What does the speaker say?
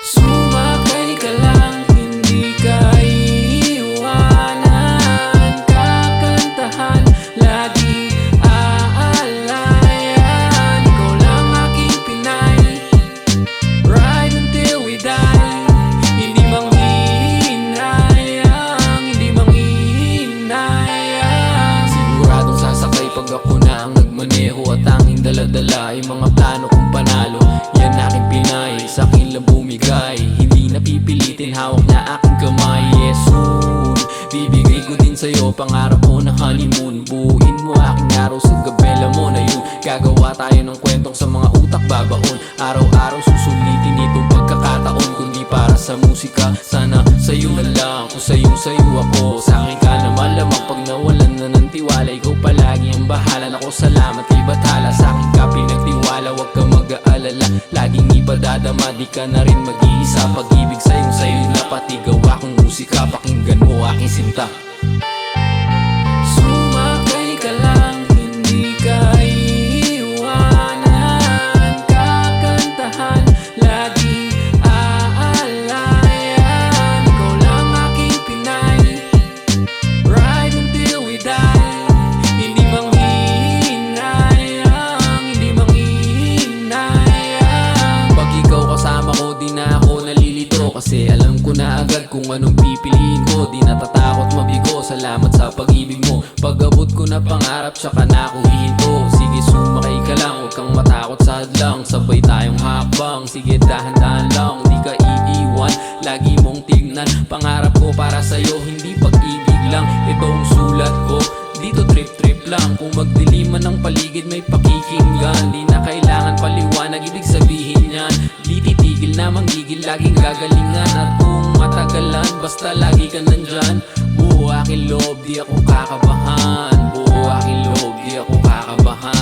Sumakay ka lang, hindi ka iiwanan. Kakantahan, lagi aalayan. Ikaw lang aking Pinay, ride until we die. Hindi manghihinayang, hindi manghihinayang. Siguradong sasakay pag ako na ang nagmaneho, at tanging daladala ay mga plano kong panalo. Yan aking Pinay, sa'kin lang bumigay. Hindi napipilitin, hawak na aking kamay. Yes, soon bibigay ko din sa'yo pangarap ko na honeymoon. Buuin mo aking araw sa gabela mo na yun. Gagawa tayo ng kwentong sa mga utak babaon. Araw-araw susulitin itong pagkakataon. Kundi para sa musika, sana sa'yo na lang. Kung sa'yo ako, sa'kin ka naman lamang. Pag nawalan na ng tiwala, ikaw palagi ang bahala. Nako, salamat kay Bathala, sa'kin ka pinagtiwala. Huwag ka mag-aalala, laging ipadadama. Di ka na rin mag-iisa, pag-ibig sa'yo na patigaw akong musika. Pakinggan mo aking sinta. Sumakay ka lang, hindi ka iiwanan. Kakantahan, lagi aalayan. Ikaw lang aking Pinay, ride until we die. Hindi manghihinayang, hindi manghihinayang. Pag ikaw kasama ko, di na ako nalilito. Kasi alam ko na agad kung anong pipiliin ko. Di natatakot mabigo, salamat sa pag-ibig mo. Pag-abot ko na pangarap, tsaka na ako hihinto. Sige, sumakay ka lang, huwag kang matakot sa hadlang. Sabay tayong hakbang, sige dahan-dahan lang. Di ka iiwan, lagi mong tignan. Pangarap ko para sa'yo, hindi pag-ibig lang. Ito ang sulat ko, dito trip-trip lang. Kung magdiliman ng paligid, may pakikinggan. Di na kailangan paliwanag, ibig sabihin yan. Di titigil na manggigil, laging gagalingan. At kung matagalan, basta lagi ka nandyan. Buo aking loob, di ako kakabahan. Buo aking loob, di ako kakabahan.